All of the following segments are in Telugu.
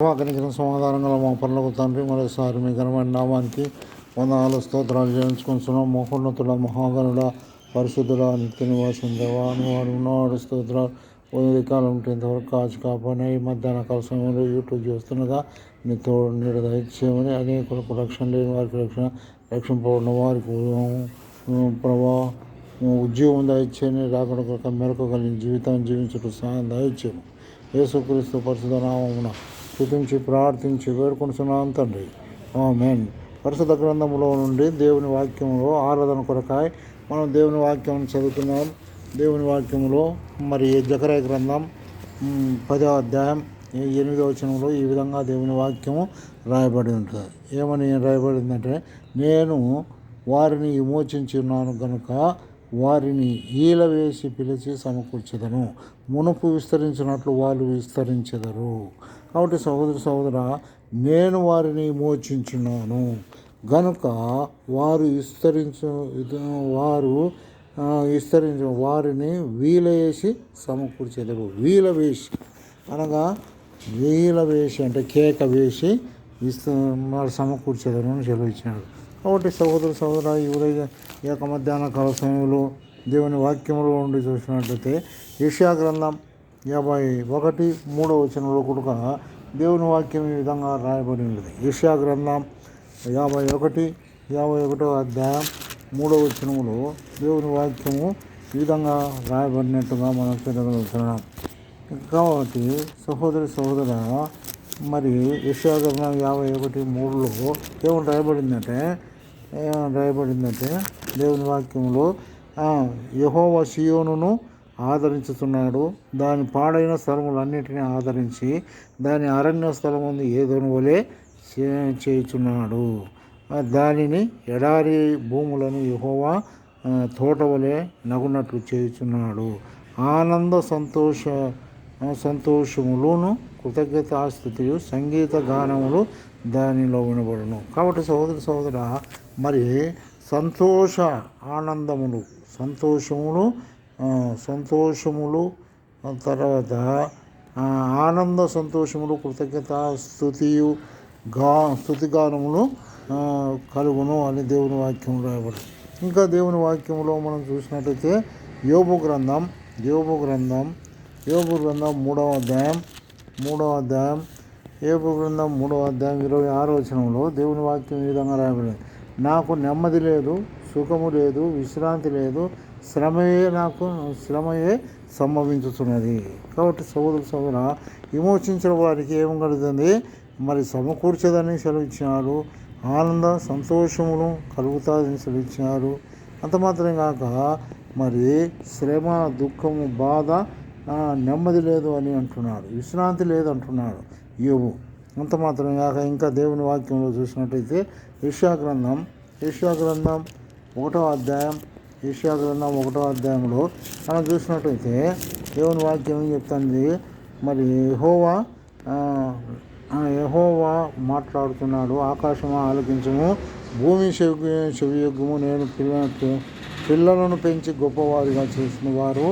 కనికరం సమాధానంగా మా పనులకు తండ్రి మరోసారి మీ ఘనమైన నామానికి వందనాలు స్తోత్రాలు చేయించుకుంటున్నాం. మహోన్నతుడ మహాగణుడ పరిశుద్ధుడ నిత్య నివాసం దేవాను వాడు ఉన్నవాడు స్తోత్రాలు ఉదయకాలం ఉంటే ఇంతవరకు కాచి కాపాడిన ఈ మధ్యాహ్న కాల సమయంలో యూట్యూబ్ చూస్తుండగా నీ తోడు నీడ దయచేయమని అనేకులకు రక్షణ లేని వారికి రక్షింపబడిన వారికి ప్రభా ఉద్యోగం దయచేయని రాకుండా మెరకు కలిగిన జీవితాన్ని జీవించడం సహాయం దయచేయము. యేసుక్రీస్తు పరిశుద్ధ నామమున స్తుతించి ప్రార్థించి వేడుకొనుచున్నాను తండ్రి. ఆమేన్. పరిశుద్ధ గ్రంథంలో నుండి దేవుని వాక్యంలో ఆరాధన కొరకాయ మనం దేవుని వాక్యం చదువుతున్నాం. దేవుని వాక్యంలో మరి జకర్యా గ్రంథం 10వ అధ్యాయం 8వ వచనంలో ఈ విధంగా దేవుని వాక్యము రాయబడి ఉంటుంది. ఏమని రాయబడిందంటే, నేను వారిని విమోచించి ఉన్నాను గనుక వారిని ఈల వేసి పిలిచి సమకూర్చెదను, మునుపు విస్తరించినట్లు వాళ్ళు విస్తరించెదరు. కాబట్టి సహోదర నేను వారిని విమోచించున్నాను గనుక వారు వారిని వీలవేసి సమకూర్చెదరు. వీలవేసి అనగా వీలవేసి అంటే కేక వేసి సమకూర్చెదరు అని సెలవిచ్చినాడు. కాబట్టి సహోదర ఈ యొక్క మధ్యాహ్న కాల సమయంలో దేవుని వాక్యంలో ఉండి చూసినట్లయితే యెషయా గ్రంథం 51:3 వచనంలో కూడా దేవుని వాక్యం ఈ విధంగా రాయబడి ఉన్నది. యెషయా గ్రంథం 51వ అధ్యాయం 3వ వచనంలో దేవుని వాక్యము ఈ విధంగా రాయబడినట్టుగా మనం చూడగలుగుతున్నాం. కాబట్టి సహోదర మరి యెషయా గ్రంథం 51:3లో ఏమని రాయబడిందంటే దేవుని వాక్యంలో యెహోవా సీయోనును ఆదరించుతున్నాడు, దాని పాడైన స్థలములన్నిటినీ ఆదరించి దాని అరణ్య స్థలముందు ఏదోను వలె చేయుచున్నాడు. దానిని ఎడారి భూములను యెహోవా తోట వలె నగునట్లు చేయుచున్నాడు. ఆనంద సంతోషములను కృతజ్ఞతాస్తుతియు సంగీత గానములు దానిలో వినబడును. కాబట్టి సహోదర మరి సంతోషములు తర్వాత ఆనంద సంతోషములు కృతజ్ఞతాస్తుతియు స్తుతిగానములు కలుగును అని దేవుని వాక్యం రాయబడి. ఇంకా దేవుని వాక్యంలో మనం చూసినట్లయితే యోబు గ్రంథం 3వ అధ్యాయం 26వ వచనంలో దేవుని వాక్యం ఈ విధంగా రాయబడింది. నాకు నెమ్మది లేదు, సుఖము లేదు, విశ్రాంతి లేదు, శ్రమయే సంభవించుతున్నది. కాబట్టి సహోదర విమోచించిన వారికి ఏం కలుగుతుంది? మరి సమకూర్చదని సెలవిచ్చినారు, ఆనంద సంతోషములు కలుగుతాదని సెలవిచ్చినారు. అంత మాత్రమే కాక మరి శ్రమ, దుఃఖము, బాధ, నెమ్మది లేదు అని అంటున్నాడు, విశ్రాంతి లేదు అంటున్నాడు యోబు. అంత మాత్రమే కాక ఇంకా దేవుని వాక్యంలో చూసినట్టయితే యెషయా గ్రంథం 1వ అధ్యాయంలో మనం చూసినట్టయితే దేవుని వాక్యం చెప్తుంది. మరి యెహోవా మాట్లాడుతున్నాడు, ఆకాశమా ఆలకించము, భూమి చెవియొగ్గుము, నేను పిల్లలను పెంచి గొప్పవారిగా చేసిన వారు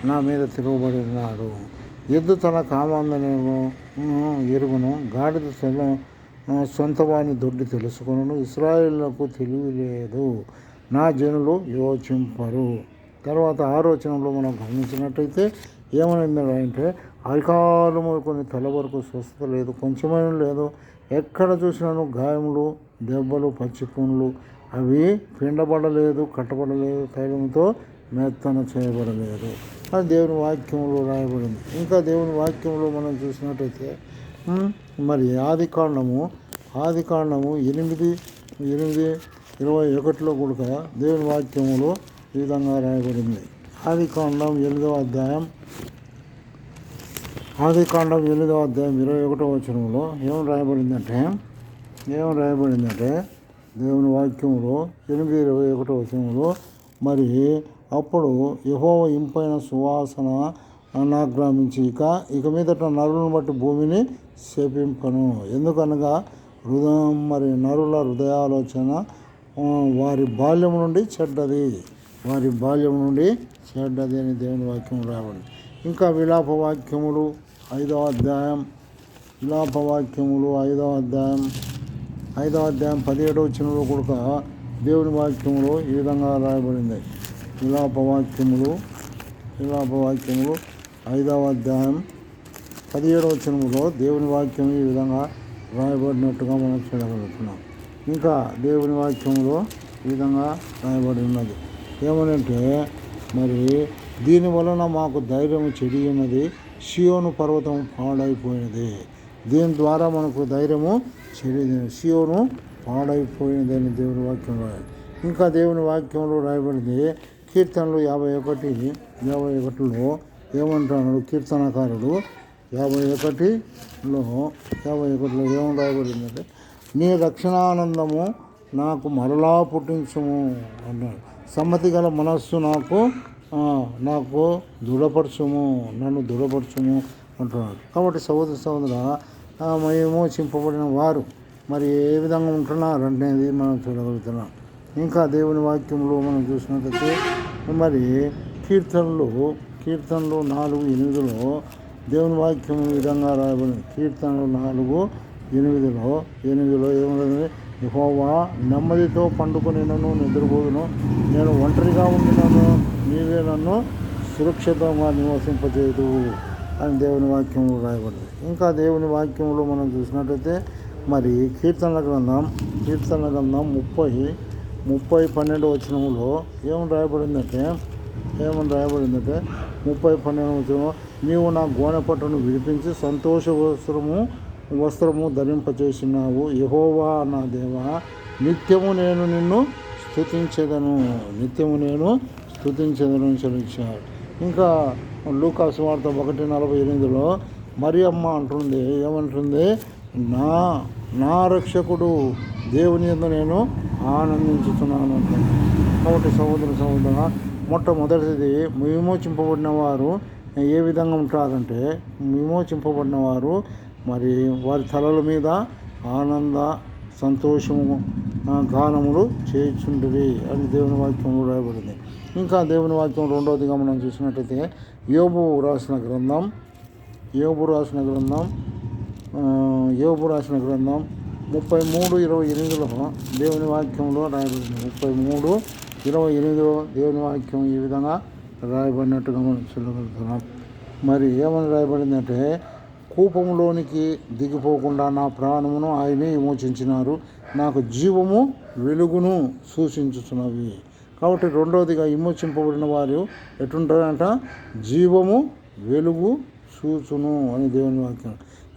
నా మీద తిరుగుబడి ఉన్నాడు. ఎద్దు తన కామాందనేమో ఎరుగును, గాడిద సొంతవాని దొడ్డి తెలుసుకొను, ఇశ్రాయేలులకు తెలివి లేదు, నా జనులు యోచింపరు. తర్వాత 6వ వచనంలో మనం గమనించినట్టయితే ఏమైందంటే, అరికాలము కొన్ని తల వరకు స్వస్థత లేదు, కొంచెమైన లేదు, ఎక్కడ చూసినాను గాయములు, దెబ్బలు, పచ్చిపుండ్లు, అవి పిండబడలేదు, కట్టబడలేదు, తైలంతో మెత్తన చేయబడలేదు అని దేవుని వాక్యంలో రాయబడింది. ఇంకా దేవుని వాక్యంలో మనం చూసినట్టయితే మరి ఆదికాండము 8:21లో కూడా దేవుని వాక్యములో ఈ విధంగా రాయబడింది. ఆదికాండం 8వ అధ్యాయం 21వ వచనంలో ఏం రాయబడిందంటే దేవుని వాక్యంలో 8:21వ వచనంలో మరి అప్పుడు యెహోవా ఇంపైన సువాసన నాగ్రామించి ఇక మీదట నరులను బట్టి భూమిని శపింపను, ఎందుకనగా నరుల హృదయాలోచన వారి బాల్యం నుండి చెడ్డది అని దేవుని వాక్యం రాబడింది. ఇంకా విలాప వాక్యములు 5వ అధ్యాయం విలాపవాక్యములు 5వ అధ్యాయం 17వ వచనంలో కూడా దేవుని వాక్యములో ఈ విధంగా రాయబడింది. విలాపవాక్యములు 5వ అధ్యాయం 17వ వచనంలో దేవుని వాక్యం ఈ విధంగా రాయబడినట్టుగా మనం చూడగలుగుతున్నాం. ఇంకా దేవుని వాక్యంలో ఈ విధంగా రాయబడి ఉన్నది ఏమనంటే, మరి దీని వలన మాకు ధైర్యము చెడియున్నది, సియోను పర్వతం పాడైపోయినది. దీని ద్వారా మనకు ధైర్యము సియోను పాడైపోయినది అని దేవుని వాక్యంలో. ఇంకా దేవుని వాక్యంలో రాయబడింది కీర్తనలు 51లో ఏమంటున్నాడు కీర్తనకారుడు 51లో ఏమని రాయబడిందంటే, నీ రక్షణానందము నాకు మరలా పుట్టించుము అన్నాడు. సమ్మతి గల మనస్సు నాకు దృఢపరచుము, నన్ను దృఢపరచుము అంటున్నాడు. కాబట్టి సహోదర విమోచింపబడిన వారు మరి ఏ విధంగా ఉంటున్నారు అనేది మనం చూడగలుగుతున్నాం. ఇంకా దేవుని వాక్యంలో మనం చూసినట్లయితే మరి కీర్తనలు 4:8లో దేవుని వాక్యం ఈ విధంగా రాయబడింది. కీర్తనలు 4:8లో ఏముంది, యెహోవా నెమ్మదితో పండుకొని నన్ను నిద్రపోదును, నేను ఒంటరిగా ఉండినను నీవే నన్ను సురక్షితంగా నివసింపచేయదు అని దేవుని వాక్యంలో రాయబడింది. ఇంకా దేవుని వాక్యంలో మనం చూసినట్లయితే మరి కీర్తనల గ్రంథం 30:12 వచనంలో ఏమని రాయబడిందంటే 30:12 వచనం, నీవు నా గోనెపట్టును విడిపించి సంతోష వస్త్రము ధరింపచేసినావు. యెహోవా నా దేవా, నిత్యము నేను నిన్ను స్తుతించెదను చెల్లించాడు. ఇంకా లూకా సువార్త 1:48లో మరియమ్మ అంటుంది, ఏమంటుంది, నా రక్షకుడు దేవుని యందు నేను ఆనందించుతున్నాను అంటుంది. కాబట్టి సహోదర మొట్టమొదటిది విమోచింపబడిన వారు ఏ విధంగా ఉంటారంటే, విమోచింపబడిన వారు మరి వారి తలల మీద ఆనంద సంతోషము గానములు చేయుచుండిరి అని దేవుని వాక్యంలో రాయబడింది. ఇంకా దేవుని వాక్యం రెండవదిగా మనం చూసినట్టయితే యోబు రాసిన గ్రంథం 33:28లో దేవుని వాక్యంలో రాయబడింది. 33:28లో దేవుని వాక్యం ఈ విధంగా రాయబడినట్టుగా మనం చూడగలుగుతున్నాం. మరి ఏమని రాయబడిందంటే, కూపంలోనికి దిగిపోకుండా నా ప్రాణమును ఆయనే విమోచించినారు, నాకు జీవము వెలుగును సూచించుచున్నవి. కాబట్టి రెండవదిగా విమోచింపబడిన వారు ఎటుంటారంట, జీవము వెలుగు చూచును అని దేవుని వాక్యం.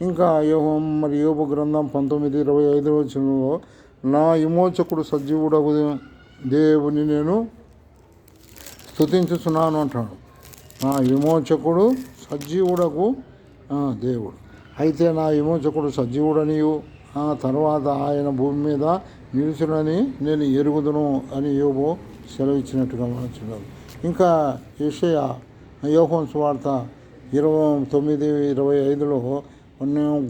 ఇంకా యోబు గ్రంథం 19:25 వచనంలో నా విమోచకుడు సజీవుడగు దేవుని నేను స్తుతించుచున్నాను అంటాడు. నా విమోచకుడు సజీవుడగు దేవుడు. అయితే నా విమోచకుడు సజీవుడనియు తర్వాత ఆయన భూమి మీద నిలుచునని నేను ఎరుగుదును అని యోబు సెలవిచ్చినట్టుగా మనం చూడాలి. ఇంకా యెషయా యోహాను సువార్త 29:25లో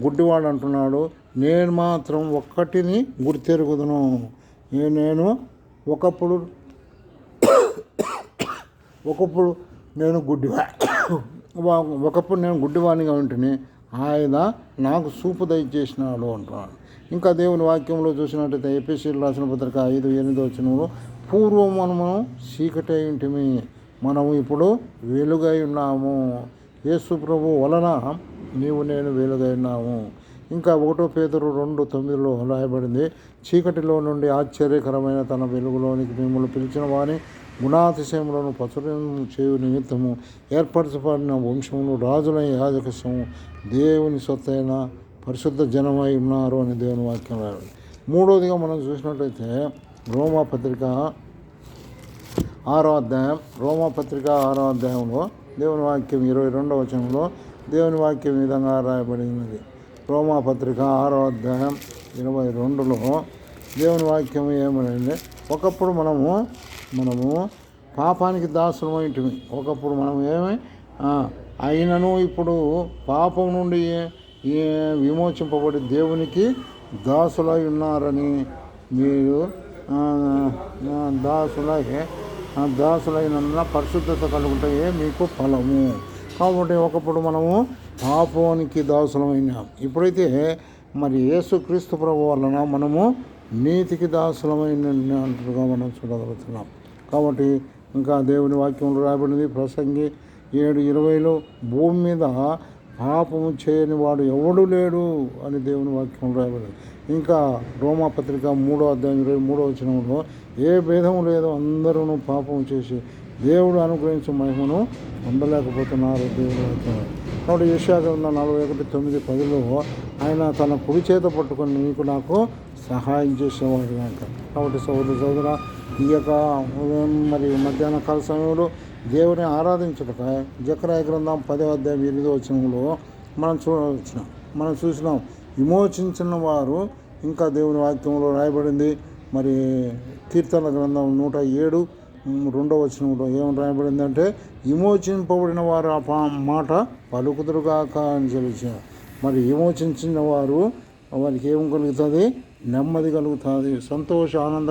గుడ్డివాడు అంటున్నాడు, నేను మాత్రం ఒక్కటిని గుర్తెరుగుదును, నేను ఒకప్పుడు నేను గుడ్డివాడిగా ఉంటుని ఆయన నాకు చూపు దయచేసినాడు అంటున్నాడు. ఇంకా దేవుని వాక్యంలో చూసినట్టయితే ఎఫెసీయులకు రాసిన పత్రిక 5:8 వచనంలో, పూర్వం మనము చీకటై ఉంటిమి, మనము ఇప్పుడు వెలుగై ఉన్నాము, యేసు ప్రభు వలన నీవు నేను వెలుగై ఉన్నాము. ఇంకా 1 పేతురు 2:9లో రాయబడింది, చీకటిలో నుండి ఆశ్చర్యకరమైన తన వెలుగులోనికి మిమ్మల్ని పిలిచిన వాని గుణాతిశయములను ప్రచురం చేయు నిమిత్తము ఏర్పరచబడిన వంశమును రాజులైన యాజకత్వము దేవుని సొత్తైన పరిశుద్ధ జనమై ఉన్నారు అని దేవుని వాక్యం రాయాలి. మూడవదిగా మనం చూసినట్లయితే రోమాపత్రిక 6వ అధ్యాయంలో దేవుని వాక్యం 22వ వచనంలో దేవుని వాక్యం ఈ విధంగా రాయబడినది. రోమాపత్రిక 6వ అధ్యాయం 22లో దేవుని వాక్యం ఏమైంది, ఒకప్పుడు మనము పాపానికి దాసులమై ఉంటిమి, ఒకప్పుడు మనం అయినను ఇప్పుడు పాపం నుండి విమోచింపబడి దేవునికి దాసులై ఉన్నారని మీరు దాసులైన పరిశుద్ధత కలుగుతాయే మీకు ఫలము. కాబట్టి ఒకప్పుడు మనము పాపానికి దాసులమైనాం. ఇప్పుడైతే మరి యేసుక్రీస్తు ప్రభు వలన మనము నీతికి దాసులమైనట్టుగా మనం చూడగలుగుతున్నాం. కాబట్టి ఇంకా దేవుని వాక్యంలో రాయబడింది ప్రసంగి 7:20 భూమి మీద పాపము చేయని వాడు ఎవడు లేడు అని దేవుని వాక్యం రాయబడింది. ఇంకా రోమాపత్రిక 3:23 ఏ భేదము లేదు, అందరూ పాపం చేసి దేవుడు అనుగ్రహించిన మహిమను పొందలేకపోతున్నారు దేవుని వాక్యం. కాబట్టి యెషయా గ్రంథం 41:9-10 ఆయన తన కుడి చేత పట్టుకొని నీకు నాకు సహాయం చేసేవాడు కనుక. కాబట్టి సోదర ఈ యొక్క మరి మధ్యాహ్న కాల సమయంలో దేవుని ఆరాధించుట జకర్యా గ్రంథం 10:8 మనం చూసినాం విమోచించిన వారు. ఇంకా దేవుని వాక్యంలో రాయబడింది మరి కీర్తన గ్రంథం 107:2 ఏమని రాయబడిందంటే విమోచింపబడిన వారు ఆ మాట పలుకుదురుగాక అని తెలిసారు. మరి విమోచించిన వారు వారికి ఏం కలుగుతుంది? నెమ్మది కలుగుతుంది, సంతోష ఆనంద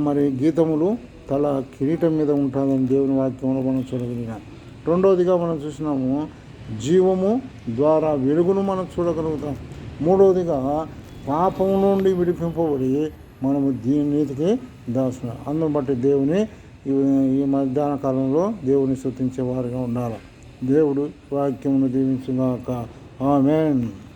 మరి గీతములు తల కిరీటం మీద ఉంటుందని దేవుని వాక్యంలో మనం చూడగలిగినాం. రెండవదిగా మనం చూసినాము జీవము ద్వారా వెలుగును మనం చూడగలుగుతాం. మూడవదిగా పాపం నుండి విడిపింపబడి మనము నీతికి దాసులు. అందును బట్టి దేవుని ఈ మధ్యాహ్న కాలంలో దేవుని స్తుతించే వారిగా ఉండాలి. దేవుడు వాక్యమును దీవించుగాక. ఆమేన్.